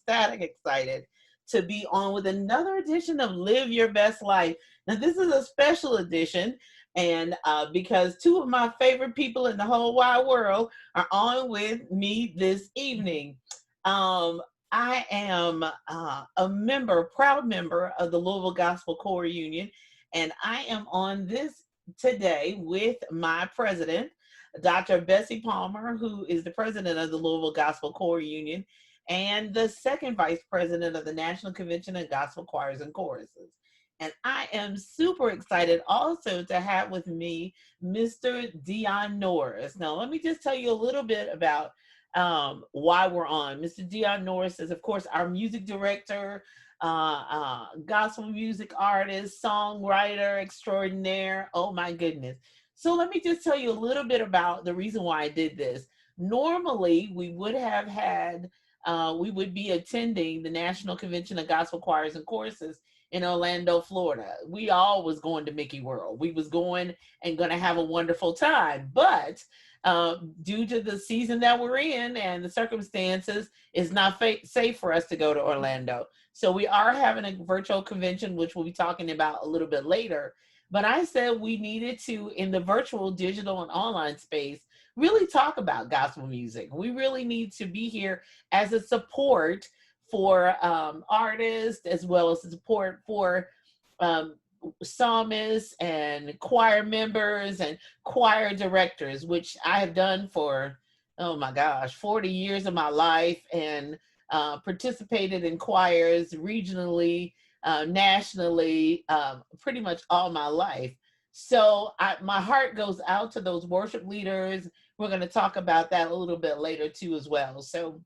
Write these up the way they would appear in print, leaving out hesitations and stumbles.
ecstatic excited to be on with another edition of Live Your Best Life. Now, this is a special edition, and because two of my favorite people in the whole wide world are on with me this evening. I am a proud member of the Louisville Gospel Choir Union, and I am on this today with my president, Dr. Bessie Palmer, who is the president of the Louisville Gospel Choir Union, and the second vice president of the National Convention of Gospel Choirs and Choruses. And I am super excited also to have with me Mr. Deon Norris. Now, let me just tell you a little bit about why we're on. Mr. Deon Norris is, of course, our music director, gospel music artist, songwriter extraordinaire. Oh my goodness. So let me just tell you a little bit about the reason why I did this. Normally, we would have had, we would be attending the National Convention of Gospel Choirs and Choruses in Orlando, Florida. We all was going to Mickey World. We was going and going to have a wonderful time. But due to the season that we're in and the circumstances, it's not safe for us to go to Orlando. So we are having a virtual convention, which we'll be talking about a little bit later. But I said we needed to, in the virtual, digital, and online space, really talk about gospel music. We really need to be here as a support for artists, as well as support for psalmists and choir members and choir directors, which I have done for, oh my gosh, 40 years of my life, and participated in choirs regionally, nationally, pretty much all my life. So my heart goes out to those worship leaders. We're going to talk about that a little bit later too as well. So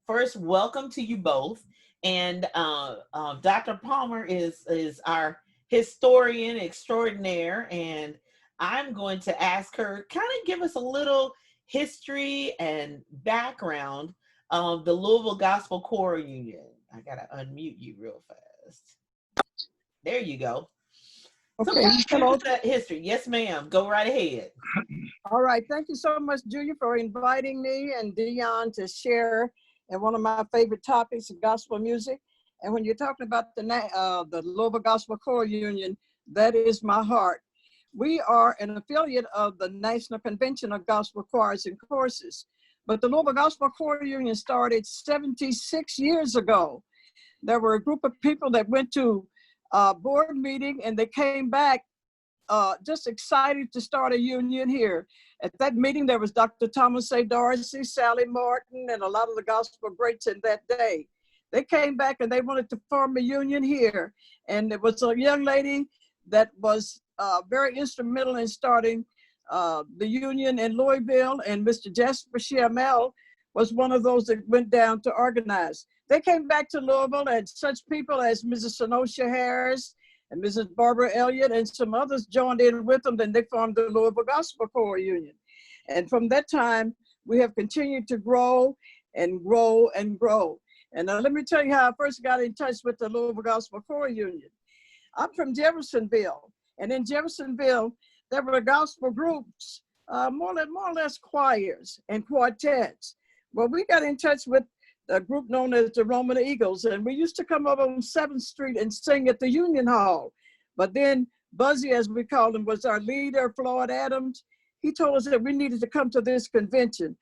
first, welcome to you both. And Dr. Palmer is our historian extraordinaire, and I'm going to ask her kind of give us a little history and background of the Louisville Gospel Choir Union. I gotta unmute you real fast. There you go. Okay. So hello. That history. Yes, ma'am. Go right ahead. All right. Thank you so much, Julia, for inviting me and Deon to share in one of my favorite topics of gospel music. And when you're talking about the Louisville Gospel Choir Union, that is my heart. We are an affiliate of the National Convention of Gospel Choirs and Choruses. But the Louisville Gospel Choir Union started 76 years ago. There were a group of people that went to a board meeting, and they came back just excited to start a union here. At that meeting, there was Dr. Thomas A. Dorsey, Sally Martin, and a lot of the gospel greats in that day. They came back and they wanted to form a union here. And there was a young lady that was very instrumental in starting the union in Louisville, and Mr. Jasper Schiamel was one of those that went down to organize. They came back to Louisville, and such people as Mrs. Sonosha Harris and Mrs. Barbara Elliott and some others joined in with them, then they formed the Louisville Gospel Choir Union. And from that time, we have continued to grow and grow and grow. And let me tell you how I first got in touch with the Louisville Gospel Choir Union. I'm from Jeffersonville, and in Jeffersonville, there were gospel groups, more or less choirs and quartets. Well, we got in touch with a group known as the Roman Eagles, and we used to come up on 7th Street and sing at the Union Hall. But then Buzzy, as we called him, was our leader, Floyd Adams. He told us that we needed to come to this convention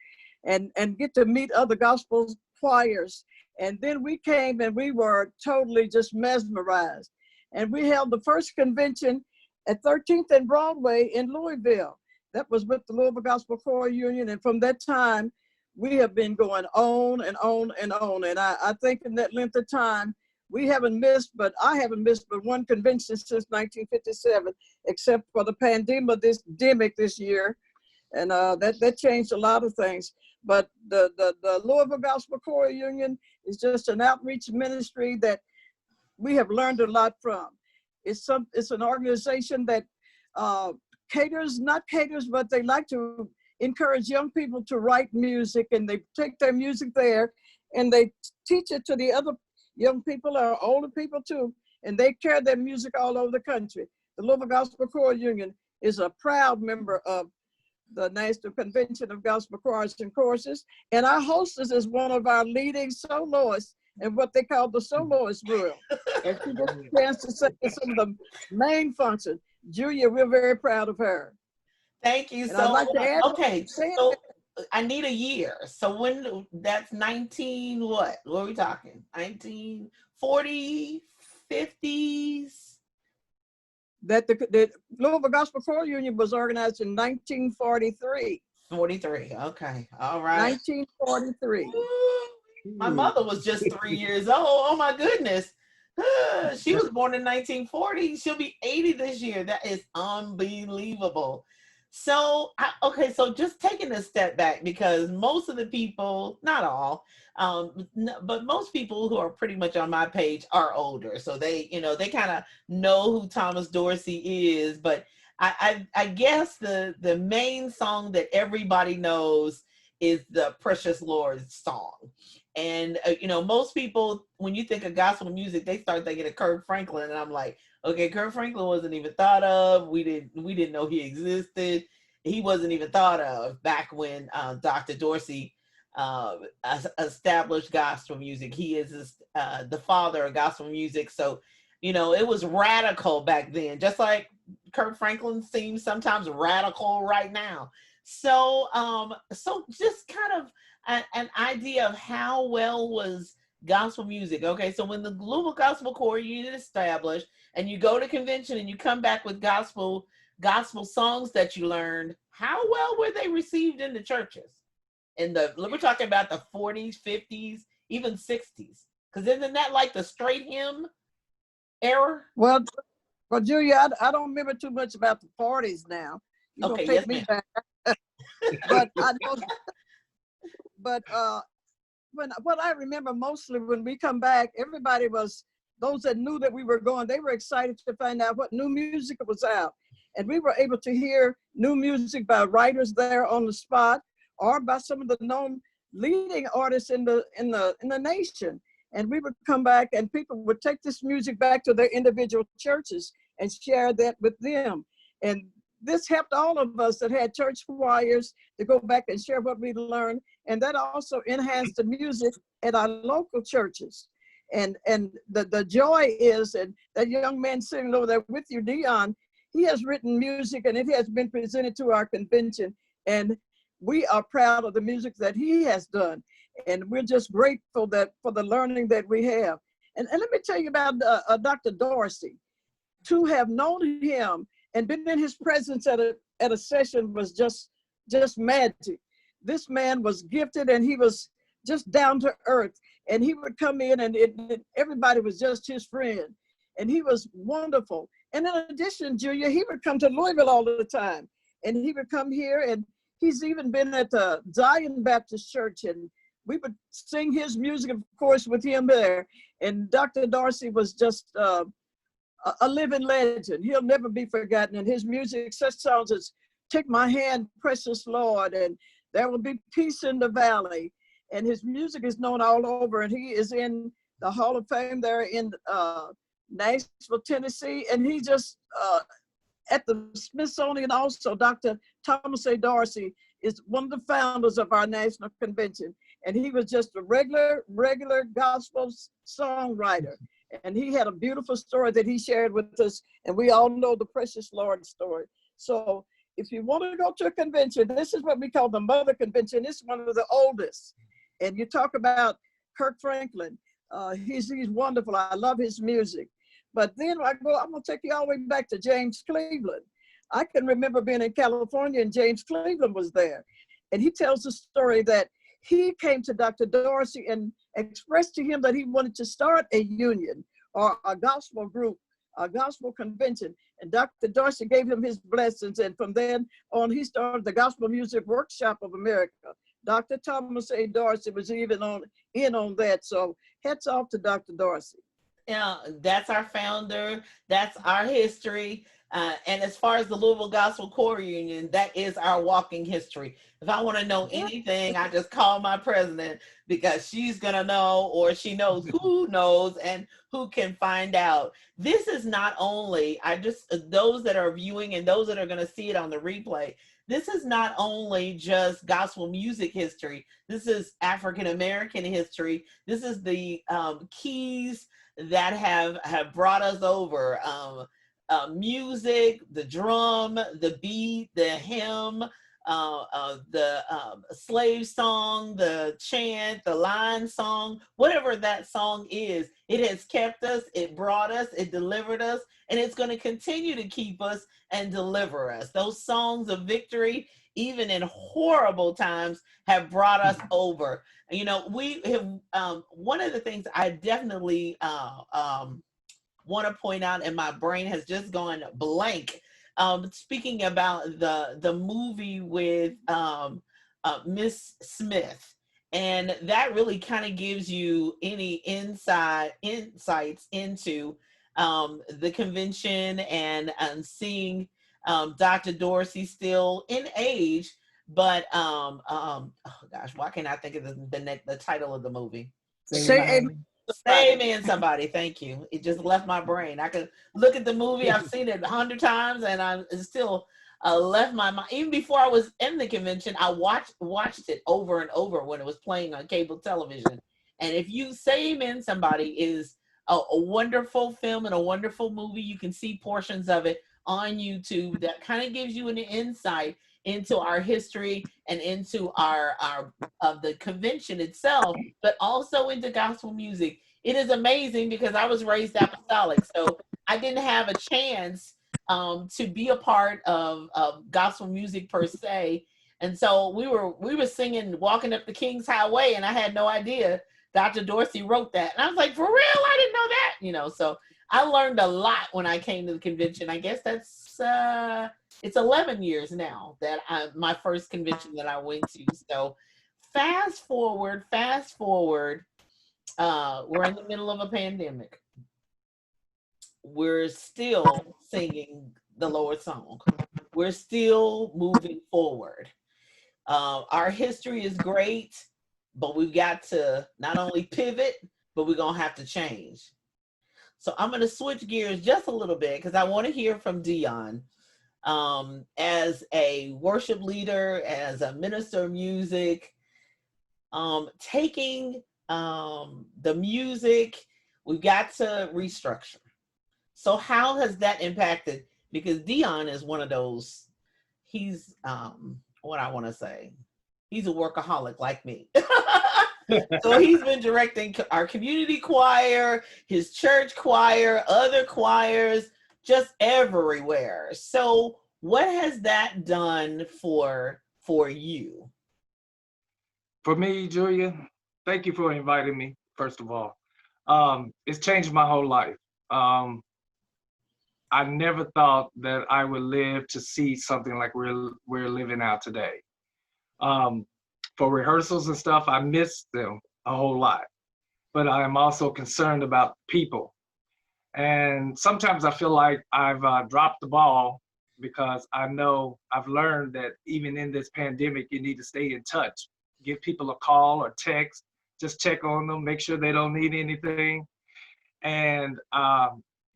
and get to meet other gospel choirs. And then we came and we were totally just mesmerized. And we held the first convention at 13th and Broadway in Louisville. That was with the Louisville Gospel Choir Union. And from that time, we have been going on and on and on. And I think in that length of time, we haven't missed, but I haven't missed but one convention since 1957, except for the pandemic this year. And that changed a lot of things. But the Louisville Gospel Choir Union is just an outreach ministry that we have learned a lot from. It's an organization that not caters, but they like to encourage young people to write music, and they take their music there and they teach it to the other young people or older people too, and they carry their music all over the country. The Louisville Gospel Choir Union is a proud member of the National Convention of Gospel Choirs and Courses. And our hostess is one of our leading soloists in what they call the soloist world. And she gets a chance to say some of the main functions. Julia, we're very proud of her. Thank you And I'd so like to much. add, Okay, say so I need a year. So when that's 19, what? What are we talking? 1940, 50s? that the Louisville Gospel Choir Union was organized in 1943. 43. Okay. All right. 1943. Ooh, my mother was just 3 years old. Oh my goodness. She was born in 1940. She'll be 80 this year. That is unbelievable. So, okay, so just taking a step back, because most of the people, not all, but most people who are pretty much on my page are older. So they, they kind of know who Thomas Dorsey is. But I guess the main song that everybody knows is the Precious Lord song. And, most people, when you think of gospel music, they start thinking of Kirk Franklin. And I'm like, okay, Kirk Franklin wasn't even thought of. We didn't know he existed. He wasn't even thought of back when Dr. Dorsey established gospel music. He is the father of gospel music. So, it was radical back then, just like Kirk Franklin seems sometimes radical right now. So, so just kind of an idea of how well was gospel music. Okay, so when the Louisville Gospel Choir Union established, and you go to convention and you come back with gospel songs that you learned, how well were they received in the churches? We're talking about the 40s, 50s, even 60s. Because isn't that like the straight hymn era? Well, Julia, I don't remember too much about the 40s now. You're Okay, gonna take yes, me ma'am. back. But I know, but what I remember mostly when we come back, everybody was, those that knew that we were going, they were excited to find out what new music was out. And we were able to hear new music by writers there on the spot, or by some of the known leading artists in the nation. And we would come back and people would take this music back to their individual churches and share that with them. And this helped all of us that had church choirs to go back and share what we learned. And that also enhanced the music at our local churches. And the joy is, and that young man sitting over there with you, Deon, he has written music and it has been presented to our convention. And we are proud of the music that he has done. And we're just grateful for the learning that we have. And let me tell you about Dr. Dorsey. To have known him and been in his presence at a session was just magic. This man was gifted and he was just down to earth. And he would come in and everybody was just his friend. And he was wonderful. And in addition, Julia, he would come to Louisville all the time. And he would come here, and he's even been at the Zion Baptist Church, and we would sing his music, of course, with him there. And Dr. Dorsey was just a living legend. He'll never be forgotten. And his music, such songs as Take My Hand, Precious Lord, and There Will Be Peace in the Valley. And his music is known all over, and he is in the Hall of Fame there in Nashville, Tennessee. And he just, at the Smithsonian also, Dr. Thomas A. Dorsey is one of the founders of our national convention. And he was just a regular gospel songwriter. And he had a beautiful story that he shared with us. And we all know the Precious Lord story. So if you want to go to a convention, this is what we call the Mother Convention. It's one of the oldest. And you talk about Kirk Franklin. He's wonderful. I love his music. But then I'm going to take you all the way back to James Cleveland. I can remember being in California and James Cleveland was there. And he tells the story that he came to Dr. Dorsey and expressed to him that he wanted to start a union or a gospel group, a gospel convention. And Dr. Dorsey gave him his blessings. And from then on, he started the Gospel Music Workshop of America. Dr. Thomas A. Dorsey was even in on that. So hats off to Dr. Dorsey. Yeah, that's our founder. That's our history. And as far as the Louisville Gospel Choir Union, that is our walking history. If I want to know anything, I just call my president because she's going to know, or she knows who knows and who can find out. This is not only, those that are viewing and those that are going to see it on the replay, this is not only just gospel music history. This is African American history. This is the keys that have brought us over. Music, the drum, the beat, the hymn, the slave song, the chant, the line song, whatever that song is, it has kept us, it brought us, it delivered us, and it's going to continue to keep us and deliver us. Those songs of victory, even in horrible times, have brought us over. You know, we have, one of the things I definitely want to point out, and my brain has just gone blank. Speaking about the movie with Miss Smith, and that really kind of gives you any insights into the convention and seeing Dr. Dorsey still in age, but oh gosh, why can't I think of the title of the movie? Say Amen, somebody. Thank you. It just left my brain. I could look at the movie. I've seen it 100 times, and I'm still left my mind. Even before I was in the convention, I watched it over and over when it was playing on cable television. And if you Say Amen, Somebody is a wonderful film and a wonderful movie. You can see portions of it on YouTube. That kind of gives you an insight into our history and into our of the convention itself, but also into gospel music. It is amazing because I was raised apostolic, so I didn't have a chance to be a part of gospel music per se. And so we were singing "Walking Up the King's Highway," and I had no idea Dr. Dorsey wrote that. And I was like, for real? I didn't know that. You know, so I learned a lot when I came to the convention. I guess that's it's 11 years now that my first convention that I went to. So fast forward, we're in the middle of a pandemic. We're still singing the Lord's song. We're still moving forward. Our history is great, but we've got to not only pivot, but we're going to have to change. So I'm going to switch gears just a little bit because I want to hear from Deon. As a worship leader, as a minister of music, taking the music, we've got to restructure. So how has that impacted? Because Deon is one of those, he's, what I want to say, he's a workaholic like me. So he's been directing our community choir, his church choir, other choirs, just everywhere. So what has that done for you? For me, Julia, thank you for inviting me, first of all. It's changed my whole life. I never thought that I would live to see something like we're living out today. For rehearsals and stuff, I miss them a whole lot, but I am also concerned about people. And sometimes I feel like I've dropped the ball because I know I've learned that even in this pandemic, you need to stay in touch. Give people a call or text, just check on them, make sure they don't need anything. And I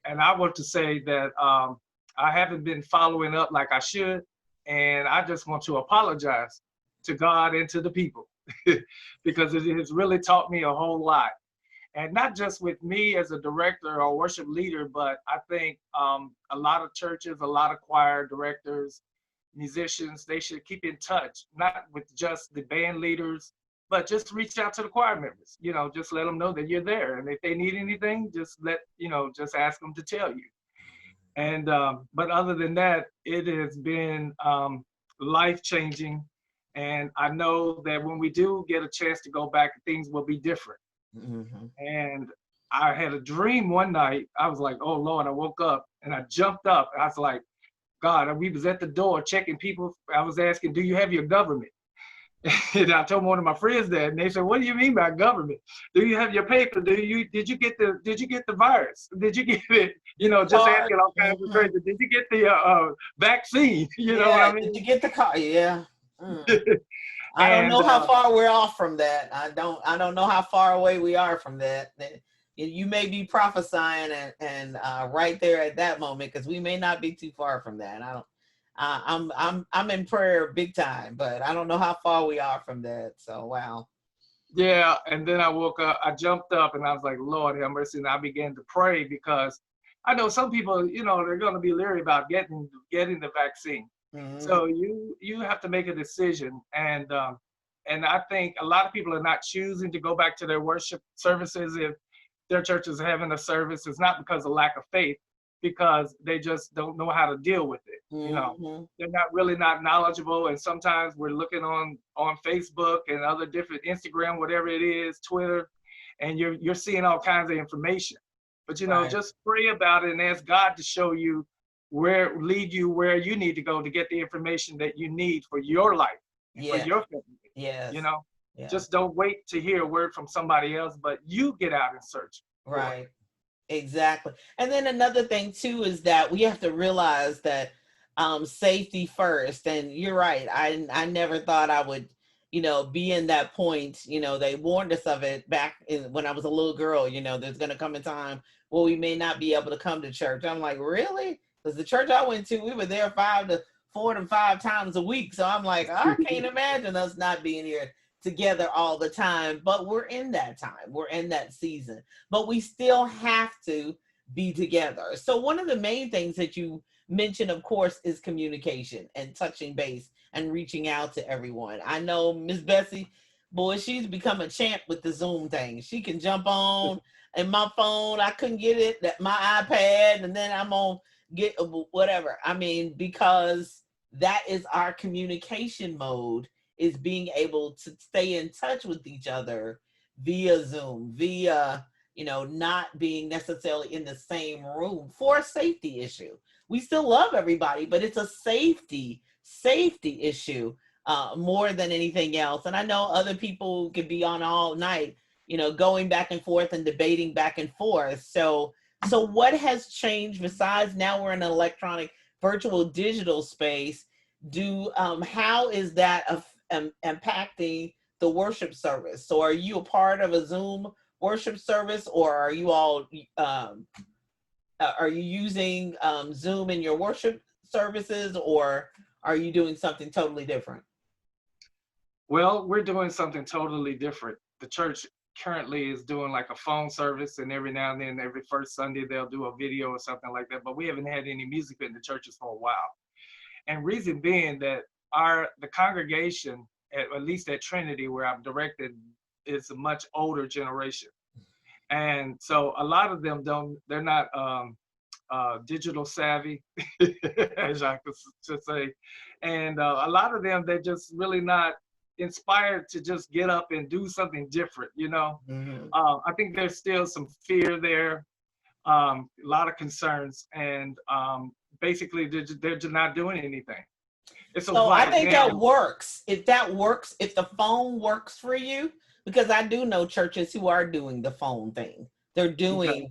want to say that I haven't been following up like I should. And I just want to apologize to God and to the people because it has really taught me a whole lot. And not just with me as a director or worship leader, but I think a lot of churches, a lot of choir directors, musicians, they should keep in touch, not with just the band leaders, but just reach out to the choir members, you know, just let them know that you're there. And if they need anything, just just ask them to tell you. And, but other than that, it has been life-changing. And I know that when we do get a chance to go back, things will be different. Mm-hmm. And I had a dream one night. I was like, oh Lord, I woke up and I jumped up. I was like, God, we was at the door checking people. I was asking, do you have your government? And I told one of my friends that, and they said, "What do you mean by government? Do you have your paper? Did you get the virus? Did you get it? You know, just Card. asking all kinds of Mhm. crazy. Did you get the vaccine? You know what Yeah, I did mean?" you get the car? Yeah. Mm. I don't And know how far we're off from that. I don't know how far away we are from that. You may be prophesying and right there at that moment, because we may not be too far from that. I don't. I'm in prayer big time, but I don't know how far we are from that. So wow. yeah, and then I woke up, I jumped up and I was like, Lord have mercy. And I began to pray because I know some people, you know, they're going to be leery about getting the vaccine. Hmm. So you have to make a decision. And I think a lot of people are not choosing to go back to their worship services if their church is having a service. It's not because of lack of faith, because they just don't know how to deal with it. You know, Hmm. they're not knowledgeable, and sometimes we're looking on Facebook and other different Instagram, whatever it is, Twitter, and you're seeing all kinds of information. But you know, Right. just pray about it and ask God to show you lead you where you need to go to get the information that you need for your life and for Yeah. your family. You Yes. know, Yes. just don't wait to hear a word from somebody else, but you get out and search for it. Right. Exactly. And then another thing too is that we have to realize that safety first. And you're right. I never thought I would, be in that point. They warned us of it back when I was a little girl. There's going to come a time where we may not be able to come to church. I'm like, really? Because the church I went to, we were there 4 to 5 times a week. So I'm like, I can't imagine us not being here together all the time. But we're in that time. We're in that season, but we still have to be together. So one of the main things that you mentioned, of course, is communication and touching base and reaching out to everyone. I know Miss Bessie, boy, she's become a champ with the Zoom thing. She can jump on, and my phone, I couldn't get it, that my iPad, and then I'm on get whatever. I mean, because that is our communication mode, is being able to stay in touch with each other via Zoom, via not being necessarily in the same room for a safety issue. We still love everybody, but it's a safety issue more than anything else. And I know other people could be on all night, going back and forth and debating back and forth. So what has changed besides now we're in an electronic, virtual, digital space? How is that impacting the worship service? So are you a part of a Zoom worship service, or are you all are you using Zoom in your worship services, or are you doing something totally different? Well, we're doing something totally different. The church currently is doing like a phone service, and every now and then, every first Sunday, they'll do a video or something like that. But we haven't had any music in the churches for a while. And reason being that the congregation, at least at Trinity, where I'm directed, is a much older generation. And so a lot of them they're not digital savvy, as I could say. And a lot of them, they're just really not inspired to just get up and do something different, you know? Mm-hmm. I think there's still some fear there, a lot of concerns, and basically they're just not doing anything. It's so So I like think that now. works. If that works, if the phone works for you, because I do know churches who are doing the phone thing. They're Okay. doing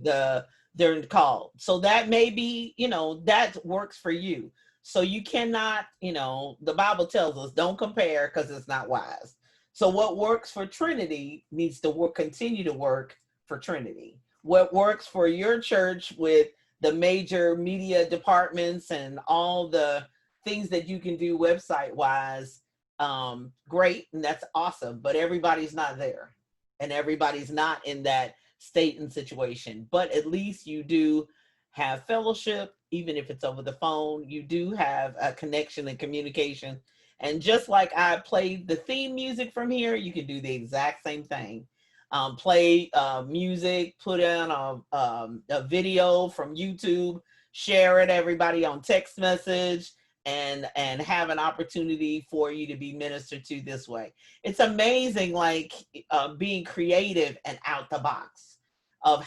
they're called. So that may be, that works for you. So you cannot, the Bible tells us don't compare because it's not wise. So what works for Trinity needs to continue to work for Trinity. What works for your church with the major media departments and all the things that you can do website wise, great, and that's awesome, but everybody's not there, and everybody's not in that state and situation. But at least you do have fellowship, even if it's over the phone. You do have a connection and communication, and just like I played the theme music from here, you can do the exact same thing. Play music, put in a video from YouTube, share it everybody on text message, and have an opportunity for you to be ministered to this way. It's amazing, like being creative and out the box of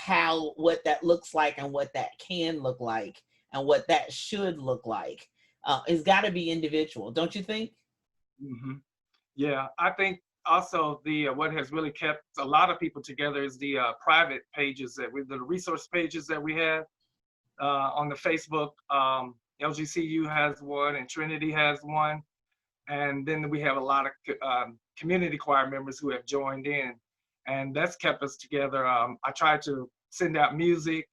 what that looks like and what that can look like and what that should look like. It's got to be individual, don't you think? Hmm. Yeah, I think also the what has really kept a lot of people together is the private pages the resource pages that we have on the Facebook. LGCU has one, and Trinity has one, and then we have a lot of community choir members who have joined in, and that's kept us together. I try to send out music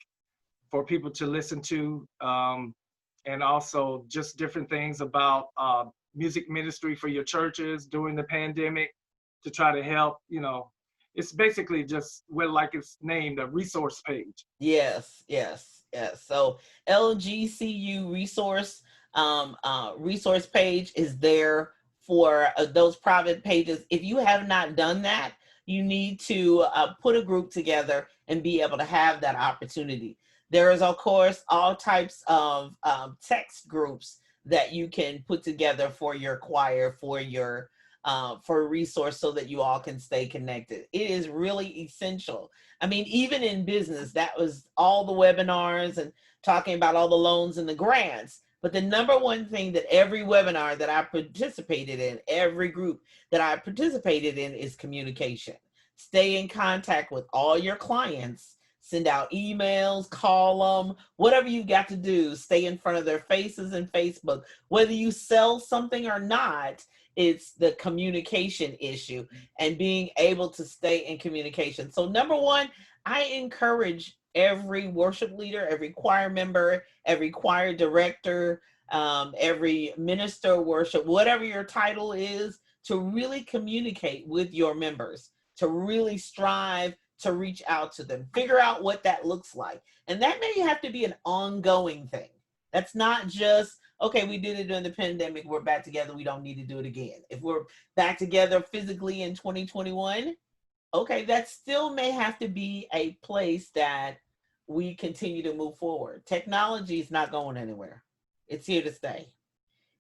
for people to listen to, and also just different things about music ministry for your churches during the pandemic to try to help. It's basically just like it's named, a resource page. Yes, yes, yes. So LGCU resource page is there for those private pages. If you have not done that, you need to put a group together and be able to have that opportunity. There is, of course, all types of text groups that you can put together for your choir, for a resource, so that you all can stay connected. It is really essential. I mean, even in business, that was all the webinars and talking about all the loans and the grants. But the number one thing that every webinar that I participated in, every group that I participated in, is communication. Stay in contact with all your clients, send out emails, call them, whatever you've got to do, stay in front of their faces in Facebook. Whether you sell something or not, it's the communication issue and being able to stay in communication. So number one, I encourage every worship leader, every choir member, every choir director, every minister of worship, whatever your title is, to really communicate with your members, to really strive to reach out to them, figure out what that looks like. And that may have to be an ongoing thing. That's not just, okay, we did it during the pandemic, we're back together, we don't need to do it again. If we're back together physically in 2021, okay, that still may have to be a place that we continue to move forward. Technology is not going anywhere. It's here to stay.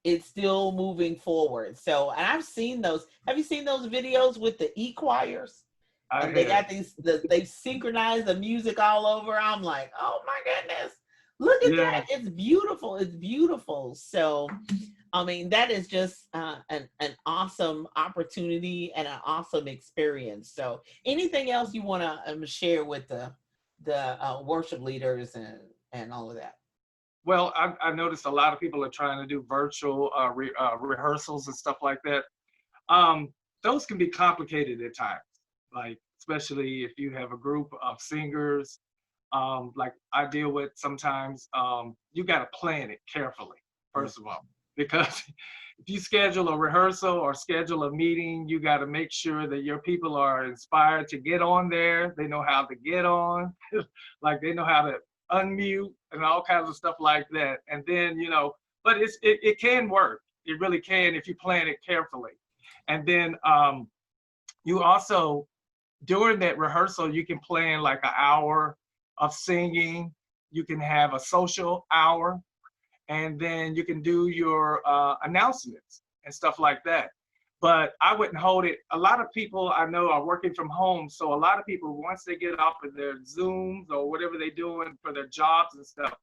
It's still moving forward. So, and I've seen those. Have you seen those videos with the e-choirs? And they got they synchronize the music all over. I'm like, oh my goodness, look at that. It's beautiful. It's beautiful. So, I mean, that is just an awesome opportunity and an awesome experience. So anything else you want to share with the worship leaders and all of that? Well, I noticed a lot of people are trying to do virtual rehearsals and stuff like that. Those can be complicated at times, like especially if you have a group of singers, like I deal with sometimes. You got to plan it carefully, first of all, because if you schedule a rehearsal or schedule a meeting, you got to make sure that your people are inspired to get on there. They know how to get on, like they know how to unmute and all kinds of stuff like that. And then, but it can work. It really can if you plan it carefully. And then you also, during that rehearsal, you can plan like an hour of singing. You can have a social hour, and then you can do your announcements and stuff like that. But I wouldn't hold it. A lot of people I know are working from home. So a lot of people, once they get off of their Zooms or whatever they're doing for their jobs and stuff,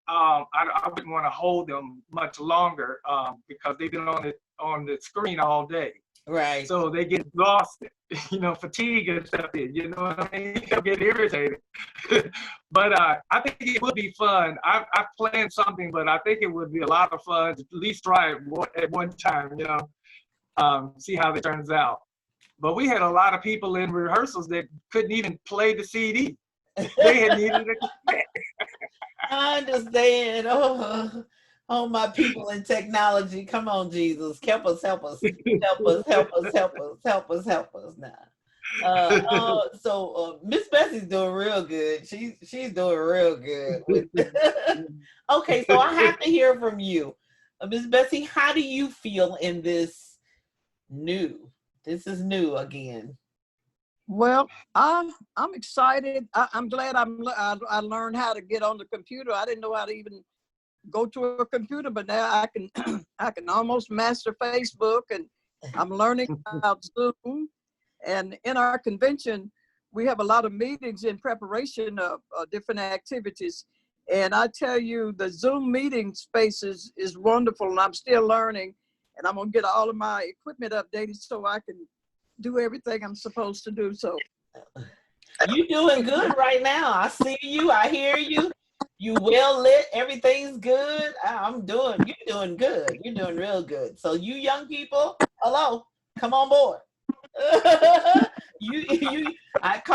I wouldn't want to hold them much longer because they've been on the screen all day. Right. So they get exhausted, fatigue and stuff. You know what I mean? They'll get irritated. But I think it would be fun. I've planned something, but I think it would be a lot of fun to at least try it at one time, see how it turns out. But we had a lot of people in rehearsals that couldn't even play the CD. They had needed it. I understand. Oh, my people in technology. Come on, Jesus. Help us, help us. Help us, help us, help us, help us, help us now. So Miss Bessie's doing real good. She's doing real good. Okay, so I have to hear from you. Miss Bessie, how do you feel in this new? This is new again. Well, I'm excited. I'm glad I learned how to get on the computer. I didn't know how to even go to a computer, but now I can I can almost master Facebook, and I'm learning about Zoom. And in our convention, we have a lot of meetings in preparation of different activities. And I tell you, the Zoom meeting space is wonderful, and I'm still learning. and I'm gonna get all of my equipment updated so I can do everything I'm supposed to do. So you doing good right now. I see you. I hear you. You well lit. Everything's good. You're doing good. You're doing real good. So you young people, hello, come on board. I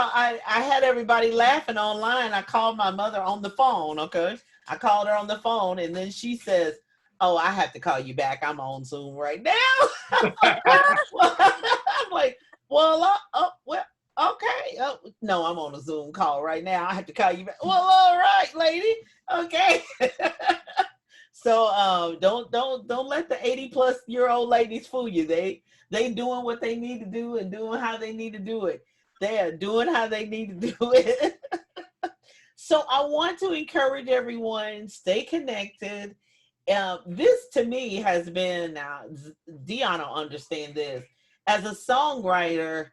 had everybody laughing online. I called my mother on the phone. Okay. I called her on the phone and then she says, oh, I have to call you back. I'm on Zoom right now. I'm like, well, okay. Oh, no, I'm on a Zoom call right now. I have to call you back. Well, all right, lady. Okay. So don't let the 80-plus-year-old ladies fool you. They doing what they need to do and doing how they need to do it. They are doing how they need to do it. So I want to encourage everyone, stay connected. This to me has been, Deon will understand this. As a songwriter,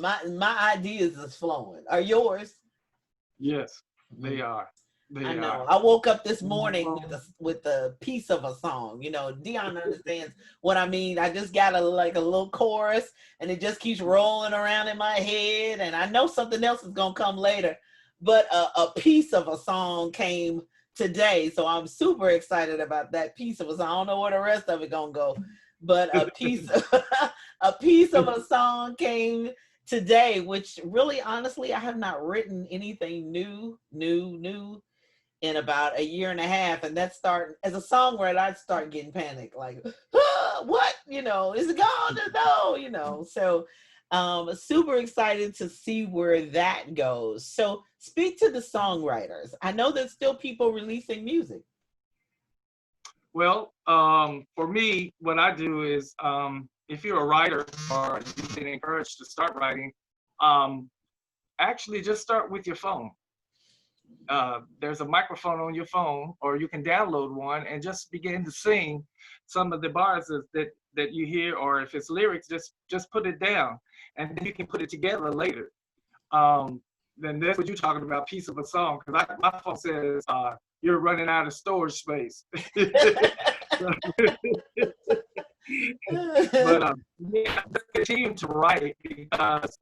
my ideas is flowing. Are yours? Yes, they are. I know. I woke up this morning with a piece of a song. You know, Deon understands what I mean. I just got a little chorus, and it just keeps rolling around in my head. And I know something else is gonna come later, but a piece of a song came today, so I'm super excited about that piece of a song. I don't know where the rest of it gonna go, but a piece of a song came today, which really, honestly, I have not written anything new in about a year and a half, and that's starting as a songwriter. I'd start getting panicked, like, what? You know, is it gone? No, you know. So, super excited to see where that goes. So, speak to the songwriters. I know there's still people releasing music. Well, for me, what I do is, if you're a writer or you've been encouraged to start writing, actually just start with your phone. There's a microphone on your phone, or you can download one and just begin to sing some of the bars that you hear, or if it's lyrics, just put it down, and then you can put it together later. Then that's what you're talking about, piece of a song, because my phone says you're running out of storage space. But yeah, just continue to write, because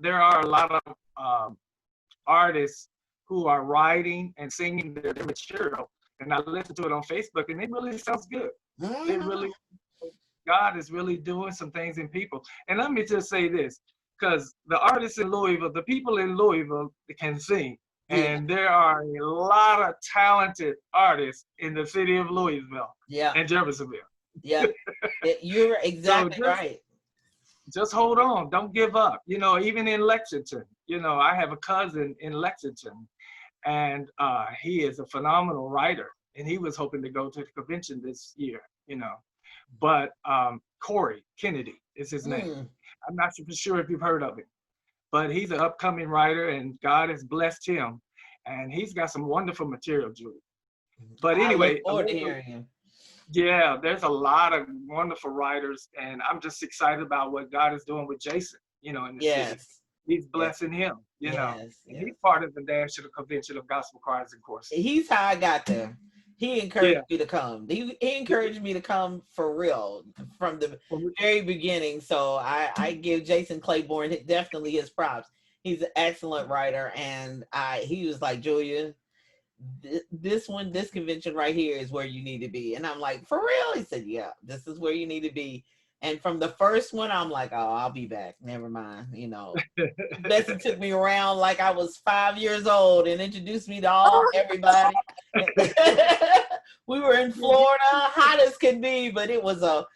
there are a lot of artists who are writing and singing their material, and I listen to it on Facebook, and it really sounds good. God is really doing some things in people. And let me just say this, because the artists in Louisville, the people in Louisville can sing, and there are a lot of talented artists in the city of Louisville and Jeffersonville. Yeah, you're exactly right. Just hold on, don't give up. You know, even in Lexington, you know, I have a cousin in Lexington, and he is a phenomenal writer, and he was hoping to go to the convention this year, you know. But Corey Kennedy is his name. I'm not sure if you've heard of him, but he's an upcoming writer, and God has blessed him, and he's got some wonderful material, Julie. But anyway, I look forward to hearing him. Yeah, there's a lot of wonderful writers, and I'm just excited about what God is doing with Jason, you know, in the city. He's blessing him, you know. And he's part of the National Convention of Gospel Choirs and Courses. He's how I got there. He encouraged me to come. He encouraged me to come for real from the very beginning. So I give Jason Claiborne definitely his props. He's an excellent writer, and he was like, Julia, this convention right here is where you need to be. And I'm like, for real? He said, yeah, this is where you need to be. And from the first one, I'm like, oh, I'll be back. Never mind. You know, Bessie took me around like I was 5 years old and introduced me to everybody. We were in Florida, hot as can be, but it was a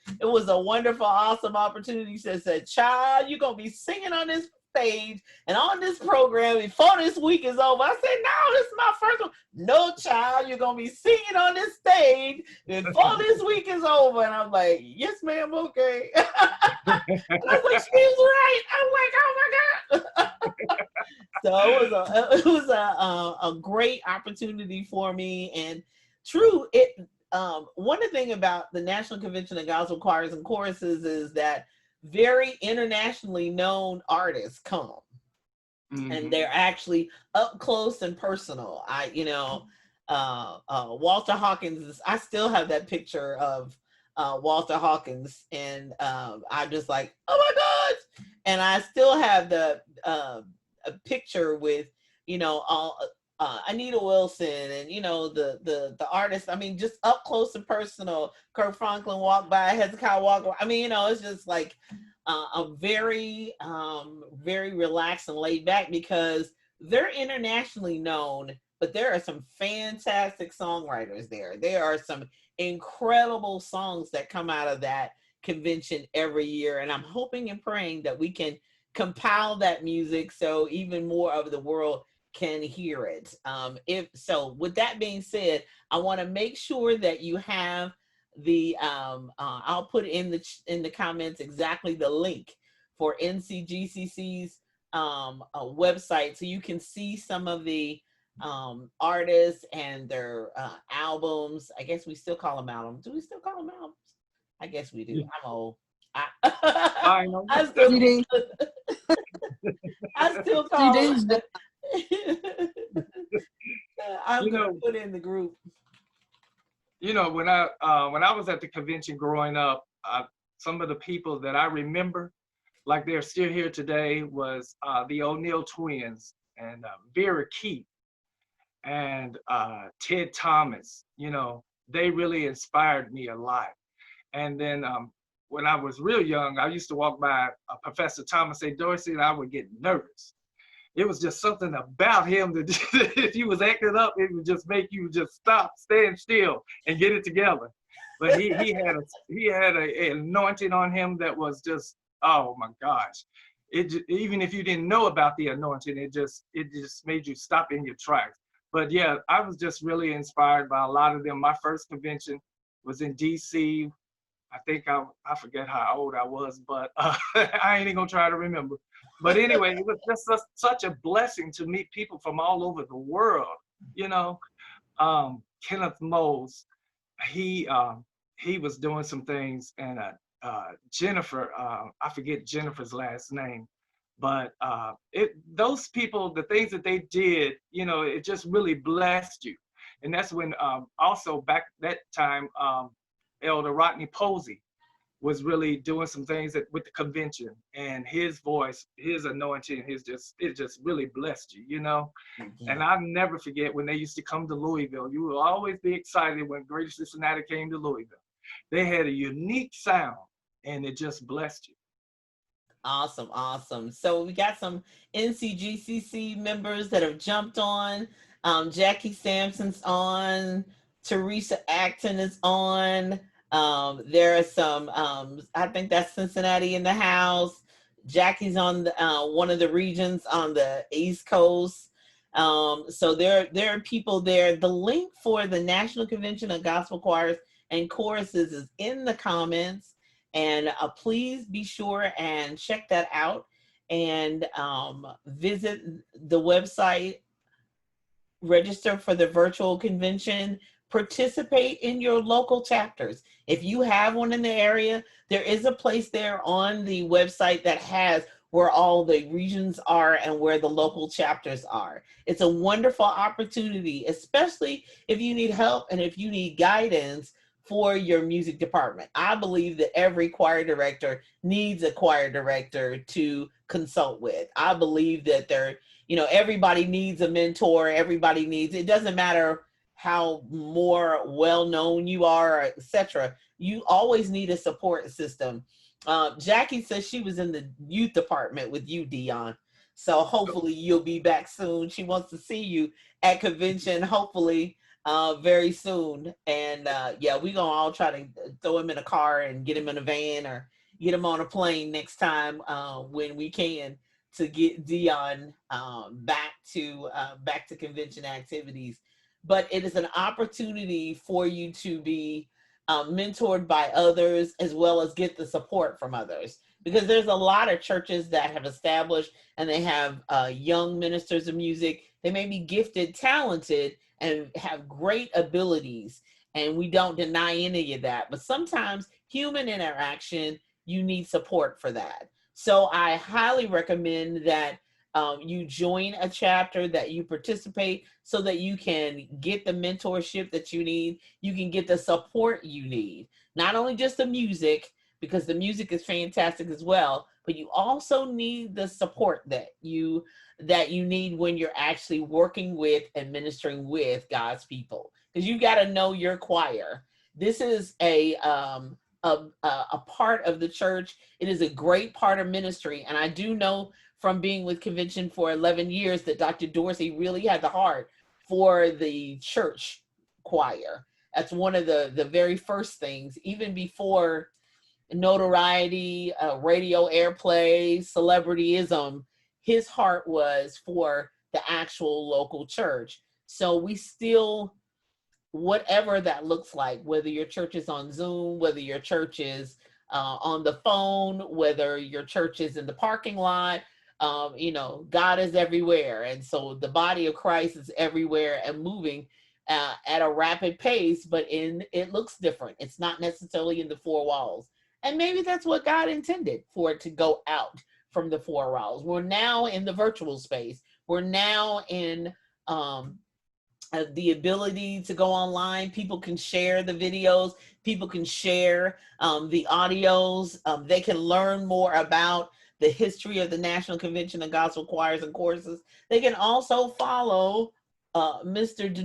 wonderful, awesome opportunity. She said, child, you're going to be singing on this stage and on this program before this week is over. I said, no, this is my first one. No, child, you're gonna be singing on this stage before this week is over. And I'm like, yes, ma'am, okay. And I was like, she's right. I'm like, oh my God. So it was a great opportunity for me. And true, one thing about the National Convention of Gospel Choirs and Choruses is that very internationally known artists come, and they're actually up close and personal. Walter Hawkins I still have that picture of Walter Hawkins, and I'm just like, oh my gosh! And I still have the a picture with, you know, all Anita Wilson, and you know, the artists. I mean, just up close and personal. Kirk Franklin walked by, Hezekiah Walker. I mean, you know, it's just like a very very relaxed and laid back, because they're internationally known, but there are some fantastic songwriters there. There are some incredible songs that come out of that convention every year, and I'm hoping and praying that we can compile that music so even more of the world can hear it. If so, with that being said, I want to make sure that you have the I'll put in the comments exactly the link for NCGCC's website, so you can see some of the artists and their albums. I guess we still call them albums. Do we still call them albums? I guess we do. Yeah. I'm old. I know. I still, CD. I still call CDs. them. I'm You gonna know, put in the group. you know, when I was at the convention growing up, some of the people that I remember, like they're still here today, was the O'Neill twins and Vera Keith and Ted Thomas. You know, they really inspired me a lot. And then when I was real young, I used to walk by Professor Thomas A. Dorsey, and I would get nervous. It was just something about him that if you was acting up, it would just make you just stop, stand still, and get it together. But he had an anointing on him that was just, oh my gosh! Even if you didn't know about the anointing, it just made you stop in your tracks. But yeah, I was just really inspired by a lot of them. My first convention was in D.C. I think I forget how old I was, but I ain't even gonna try to remember. But anyway, it was just such a blessing to meet people from all over the world. You know, Kenneth Mose, he was doing some things, and Jennifer, I forget Jennifer's last name, but those people, the things that they did, you know, it just really blessed you. And that's when also back that time, Elder Rodney Posey was really doing some things with the convention, and his voice, his anointing, it just really blessed you, you know? Mm-hmm. And I'll never forget when they used to come to Louisville. You will always be excited when Greater Cincinnati came to Louisville. They had a unique sound, and it just blessed you. Awesome, awesome. So we got some NCGCC members that have jumped on. Jackie Sampson's on. Teresa Acton is on. There are some, I think that's Cincinnati in the house. Jackie's on the, one of the regions on the East Coast. So there are people there. The link for the National Convention of Gospel Choirs and Choruses is in the comments. And please be sure and check that out, and visit the website, register for the virtual convention, participate in your local chapters. If you have one in the area, there is a place there on the website that has where all the regions are and where the local chapters are. It's a wonderful opportunity, especially if you need help and if you need guidance for your music department. I believe that every choir director needs a choir director to consult with. I believe that everybody needs a mentor. Everybody needs, it doesn't matter how more well-known you are, etc. You always need a support system. Jackie says she was in the youth department with you, Deon. So hopefully you'll be back soon. She wants to see you at convention, hopefully very soon. And yeah, we're gonna all try to throw him in a car and get him in a van or get him on a plane next time when we can, to get Deon back to convention activities. But it is an opportunity for you to be mentored by others, as well as get the support from others, because there's a lot of churches that have established and they have young ministers of music. They may be gifted, talented, and have great abilities, and we don't deny any of that. But sometimes human interaction, you need support for that. So I highly recommend that you join a chapter, that you participate, so that you can get the mentorship that you need. You can get the support you need, not only just the music, because the music is fantastic as well, but you also need the support that you need when you're actually working with and ministering with God's people, because you got to know your choir. This is a part of the church. It is a great part of ministry, and I do know from being with Convention for 11 years that Dr. Dorsey really had the heart for the church choir. That's one of the very first things, even before notoriety, radio airplay, celebrityism. His heart was for the actual local church. So we still, whatever that looks like, whether your church is on Zoom, whether your church is on the phone, whether your church is in the parking lot, God is everywhere. And so the body of Christ is everywhere and moving at a rapid pace, but it looks different. It's not necessarily in the four walls. And maybe that's what God intended, for it to go out from the four walls. We're now in the virtual space. We're now in the ability to go online. People can share the videos. People can share the audios. They can learn more about the history of the National Convention of Gospel Choirs and Choruses. They can also follow Mr.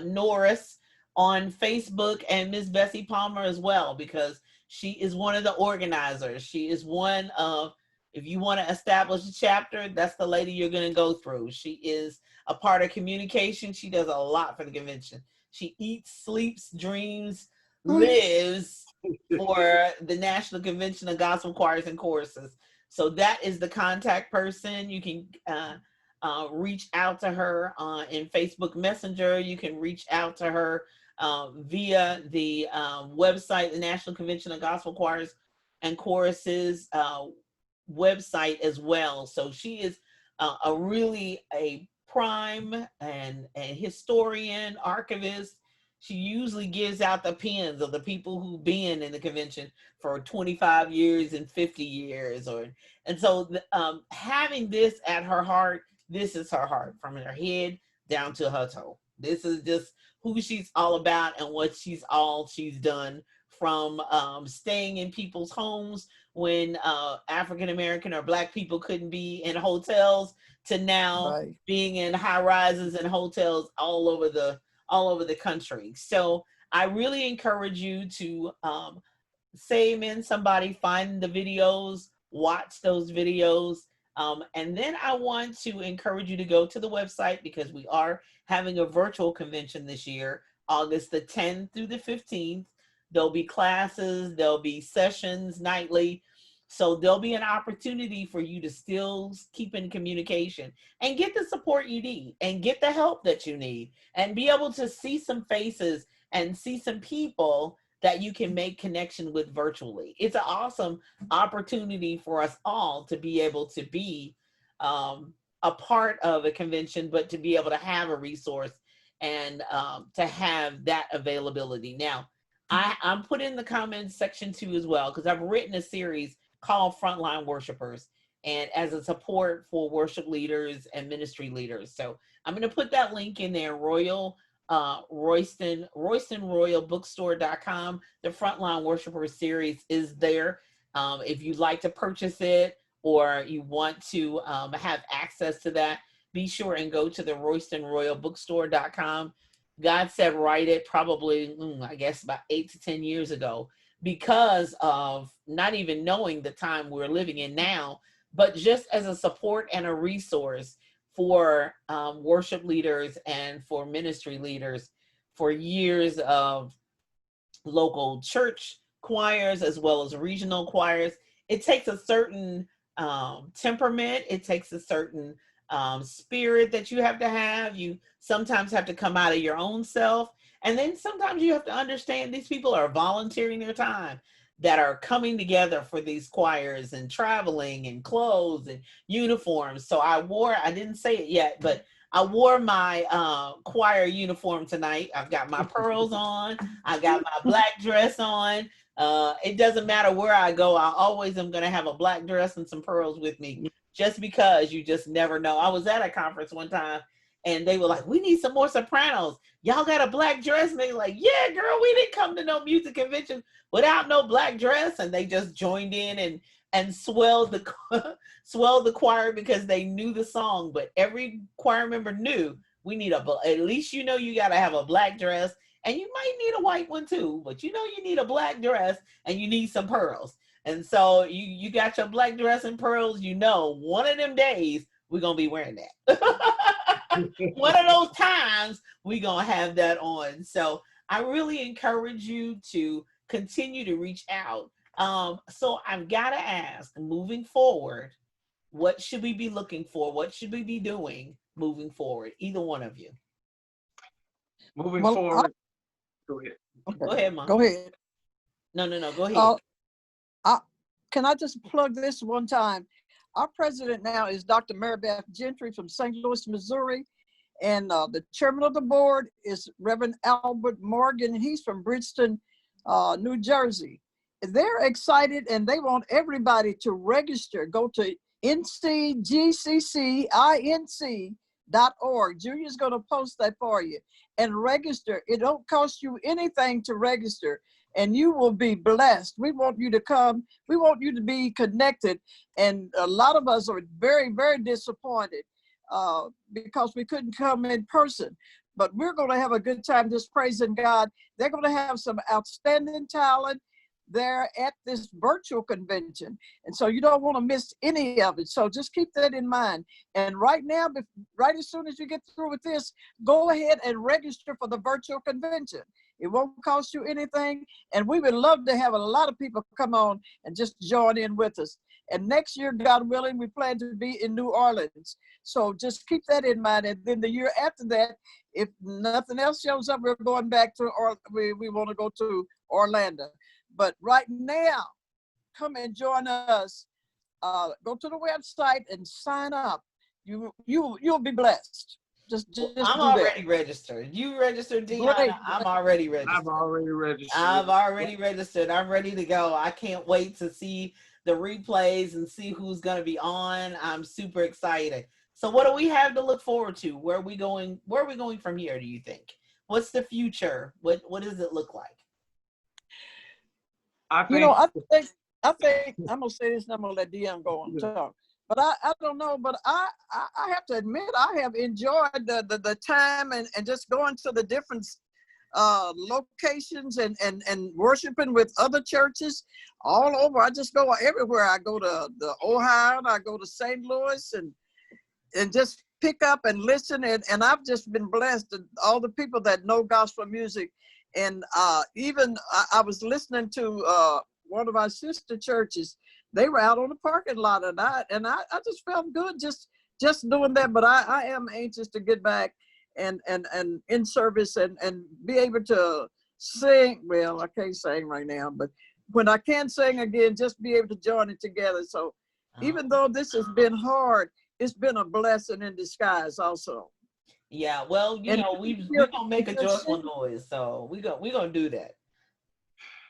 Norris on Facebook, and Miss Bessie Palmer as well, because she is one of the organizers. She is one of, if you want to establish a chapter, that's the lady you're going to go through. She is a part of communication. She does a lot for the convention. She eats, sleeps, dreams, lives for the National Convention of Gospel Choirs and Choruses. So that is the contact person. You can reach out to her in Facebook Messenger. You can reach out to her via the website, the National Convention of Gospel Choirs and Choruses website as well. So she is a prime and historian, archivist. She usually gives out the pens of the people who've been in the convention for 25 years and 50 years. And so having this at her heart, this is her heart, from her head down to her toe. This is just who she's all about and what she's done, from staying in people's homes when African American or Black people couldn't be in hotels, to now being in high rises and hotels all over the country. So I really encourage you to say amen, somebody, find the videos, watch those videos. And then I want to encourage you to go to the website, because we are having a virtual convention this year, August the 10th through the 15th. There'll be classes, there'll be sessions nightly. So there'll be an opportunity for you to still keep in communication and get the support you need and get the help that you need, and be able to see some faces and see some people that you can make connection with virtually. It's an awesome opportunity for us all to be able to be a part of a convention, but to be able to have a resource and to have that availability. Now, I'm put in the comments section too as well, because I've written a series called Frontline Worshipers, and as a support for worship leaders and ministry leaders. So I'm going to put that link in there, RoystonRoyalBookstore.com. The Frontline Worshipers series is there. If you'd like to purchase it, or you want to have access to that, be sure and go to the RoystonRoyalBookstore.com. God said write it, probably, I guess about 8 to 10 years ago, because of not even knowing the time we're living in now, but just as a support and a resource for worship leaders and for ministry leaders, for years of local church choirs as well as regional choirs. It takes a certain temperament. It takes a certain spirit that you have to have. You sometimes have to come out of your own self. And then sometimes you have to understand these people are volunteering their time, that are coming together for these choirs and traveling and clothes and uniforms. So I didn't say it yet, but I wore my choir uniform tonight. I've got my pearls on. I got my black dress on. It doesn't matter where I go. I always am going to have a black dress and some pearls with me, just because you just never know. I was at a conference one time and they were like, we need some more sopranos. Y'all got a black dress? And they were like, yeah, girl, we didn't come to no music convention without no black dress. And they just joined in and swelled the choir because they knew the song. But every choir member knew we need at least you got to have a black dress, and you might need a white one too, but you need a black dress and you need some pearls. And so you got your black dress and pearls, one of them days we're going to be wearing that. One of those times we're going to have that on. So I really encourage you to continue to reach out. So I've got to ask, moving forward, what should we be looking for? What should we be doing moving forward? Either one of you. Moving forward. Go ahead. Okay. Go ahead, Mom. Go ahead. No, go ahead. Can I just plug this one time? Our president now is Dr. Marybeth Gentry from St. Louis, Missouri. And the chairman of the board is Reverend Albert Morgan. He's from Bridgeton, New Jersey. They're excited and they want everybody to register. Go to ncgccinc.org. Julia's going to post that for you and register. It don't cost you anything to register, and you will be blessed. We want you to come. We want you to be connected. And a lot of us are very, very disappointed because we couldn't come in person. But we're going to have a good time just praising God. They're going to have some outstanding talent there at this virtual convention. And so you don't want to miss any of it. So just keep that in mind. And right now, right as soon as you get through with this, go ahead and register for the virtual convention. It won't cost you anything. And we would love to have a lot of people come on and just join in with us. And next year, God willing, we plan to be in New Orleans. So just keep that in mind. And then the year after that, if nothing else shows up, we're going back to, or we want to go to Orlando. But right now, come and join us. Go to the website and sign up. You'll be blessed. Just I'm already registered. You registered, Deon? I'm already registered. I've already registered. I've already registered. I'm ready to go. I can't wait to see the replays and see who's going to be on. I'm super excited. So what do we have to look forward to? Where are we going from here, do you think? What's the future? What does it look like? I think I'm gonna say this and I'm gonna let Deon go and talk. But I don't know, but I have to admit I have enjoyed the time and just going to the different locations and worshiping with other churches all over. I just go everywhere. I go to the Ohio, and I go to St. Louis and just pick up and listen. And I've just been blessed, all the people that know gospel music. And even I was listening to one of our sister churches. They were out on the parking lot, and I just felt good just doing that. But I am anxious to get back and in service and be able to sing. Well, I can't sing right now, but when I can sing again, just be able to join it together. So even though this has been hard, it's been a blessing in disguise also. Yeah, well, we're gonna make a joyful noise, so we're gonna do that.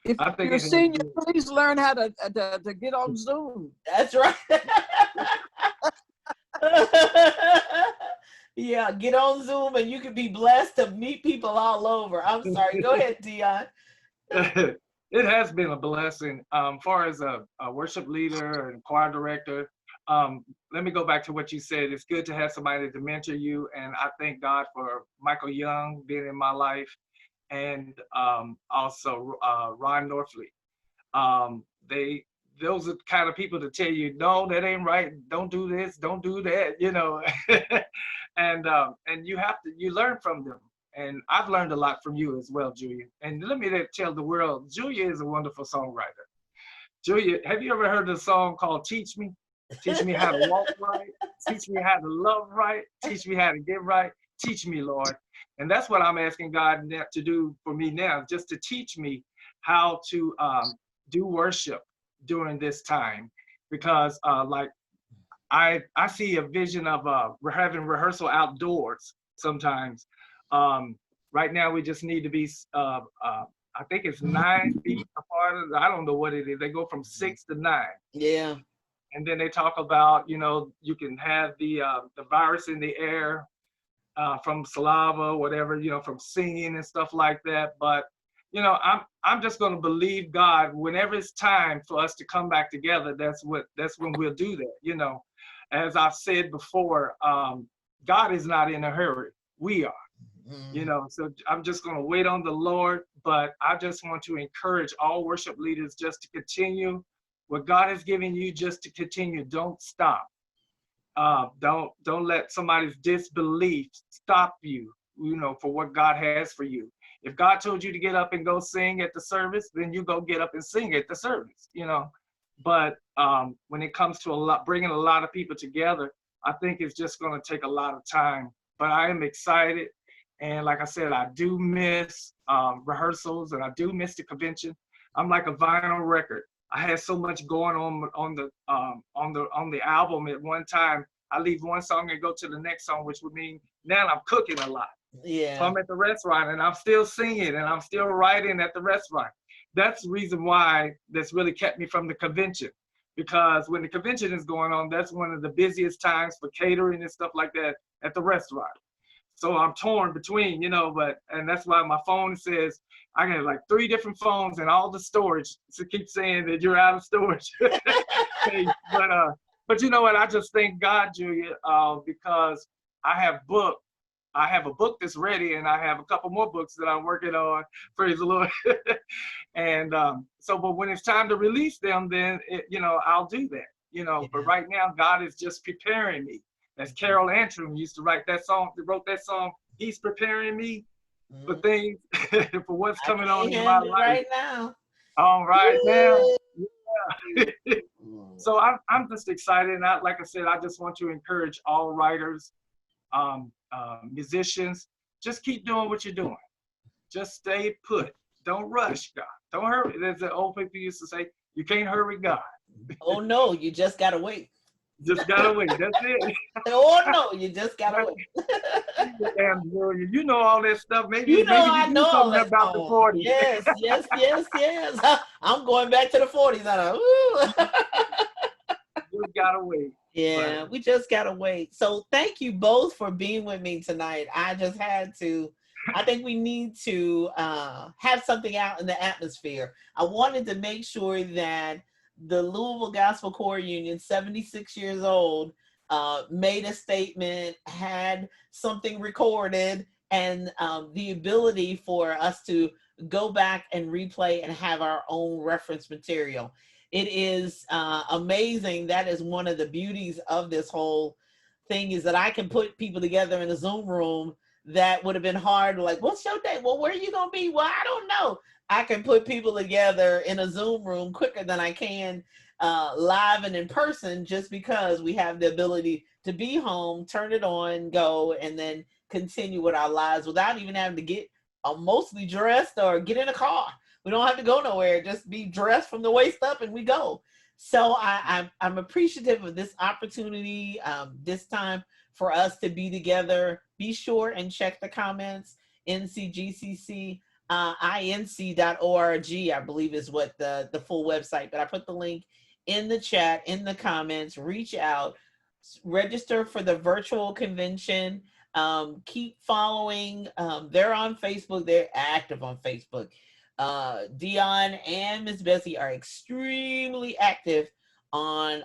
If you're a senior, please learn how to get on Zoom. That's right. Yeah, get on Zoom and you can be blessed to meet people all over. I'm sorry. Go ahead, Deon. It has been a blessing. Far as a worship leader and choir director, let me go back to what you said. It's good to have somebody to mentor you, and I thank God for Michael Young being in my life, and also Ron Norfleet. Those are the kind of people to tell you, no, that ain't right. Don't do this. Don't do that. And you learn from them. And I've learned a lot from you as well, Julia. And let me tell the world, Julia is a wonderful songwriter. Julia, have you ever heard the song called "Teach Me"? Teach me how to walk right. Teach me how to love right. Teach me how to get right. Teach me, Lord. And that's what I'm asking God to do for me now, just to teach me how to do worship during this time. Because I see a vision of we're having rehearsal outdoors sometimes. Right now we just need to be, I think it's 9 feet apart. I don't know what it is. They go from 6 to 9. Yeah. And then they talk about, you can have the virus in the air from saliva, whatever, from singing and stuff like that. But, I'm just going to believe God whenever it's time for us to come back together. That's when we'll do that. As I've said before, God is not in a hurry. We are. So I'm just going to wait on the Lord, but I just want to encourage all worship leaders just to continue what God has given you, just to continue. Don't stop. Don't let somebody's disbelief stop you, for what God has for you. If God told you to get up and go sing at the service, then you go get up and sing at the service, But when it comes to bringing a lot of people together, I think it's just going to take a lot of time. But I am excited. And like I said, I do miss rehearsals, and I do miss the convention. I'm like a vinyl record. I had so much going on the album at one time. I leave one song and go to the next song, which would mean now I'm cooking a lot. Yeah. So I'm at the restaurant and I'm still singing and I'm still writing at the restaurant. That's the reason why that's really kept me from the convention, because when the convention is going on, that's one of the busiest times for catering and stuff like that at the restaurant. So I'm torn between, and that's why my phone says I got like 3 different phones and all the storage. So keep saying that you're out of storage. But you know what? I just thank God, Julia, because I have a book that's ready, and I have a couple more books that I'm working on. Praise the Lord. And but when it's time to release them, then I'll do that. Yeah. But right now, God is just preparing me. As Carol Antrim used to wrote that song. He's preparing me for things, for what's coming on in my life. Right now. All right now. Yeah. So I'm just excited. And like I said, I just want to encourage all writers, musicians, just keep doing what you're doing. Just stay put. Don't rush God. Don't hurry. There's the old people used to say, you can't hurry God. Oh no, you just gotta wait. Just gotta wait. That's it. Oh no, you just gotta wait. Damn, you know all that stuff. Maybe I know all that about the 40s. Yes. I'm going back to the 40s. Just gotta wait. Yeah, we just gotta wait. So thank you both for being with me tonight. I think we need to have something out in the atmosphere. I wanted to make sure that the Louisville Gospel Choir Union, 76 years old, made a statement, had something recorded, and the ability for us to go back and replay and have our own reference material. It is amazing. That is one of the beauties of this whole thing, is that I can put people together in a Zoom room that would have been hard. Like, what's your day? Well, where are you going to be? Well, I don't know. I can put people together in a Zoom room quicker than I can live and in person, just because we have the ability to be home, turn it on, go, and then continue with our lives without even having to get mostly dressed or get in a car. We don't have to go nowhere. Just be dressed from the waist up and we go. So I'm appreciative of this opportunity this time for us to be together. Be sure and check the comments. NCGCC inc.org, I believe is what the full website, but I put the link in the chat, in the comments. Reach out, register for the virtual convention. Keep following. They're on Facebook. They're active on Facebook. Deon and Miss Bessie are extremely active on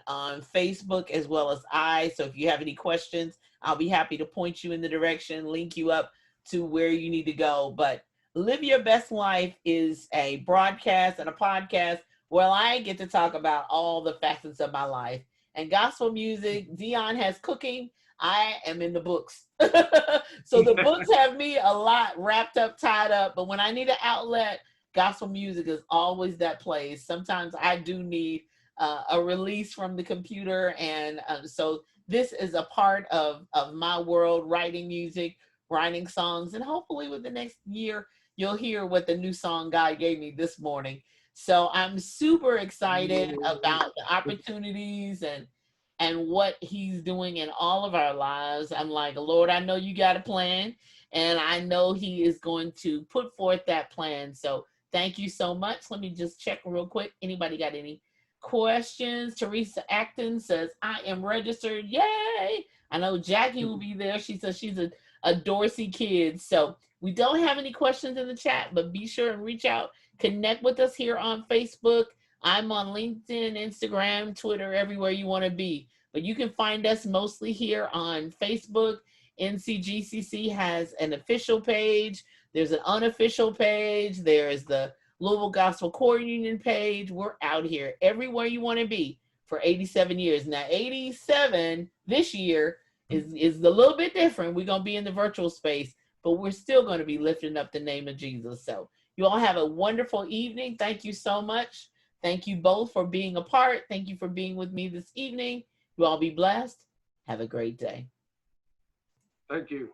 Facebook, as well as I. So if you have any questions, I'll be happy to point you in the direction, link you up to where you need to go. But Live Your Best Life is a broadcast and a podcast where I get to talk about all the facets of my life. And gospel music, Deon has cooking, I am in the books. So the books have me a lot wrapped up, tied up. But when I need an outlet, gospel music is always that place. Sometimes I do need a release from the computer. And so this is a part of my world, writing music, writing songs. And hopefully with the next year, you'll hear what the new song God gave me this morning. So I'm super excited about the opportunities and what he's doing in all of our lives. I'm like, Lord, I know you got a plan, and I know he is going to put forth that plan. So thank you so much. Let me just check real quick. Anybody got any questions. Teresa Acton says, I am registered. Yay! I know Jackie will be there. She says she's a Dorsey kid. So we don't have any questions in the chat, but be sure and reach out. Connect with us here on Facebook. I'm on LinkedIn, Instagram, Twitter, everywhere you want to be. But you can find us mostly here on Facebook. NCGCC has an official page. There's an unofficial page. There's the Louisville Gospel Core Union page. We're out here everywhere you want to be for 87 years. Now, 87 this year is a little bit different. We're going to be in the virtual space, but we're still going to be lifting up the name of Jesus. So you all have a wonderful evening. Thank you so much. Thank you both for being a part. Thank you for being with me this evening. You all be blessed. Have a great day. Thank you.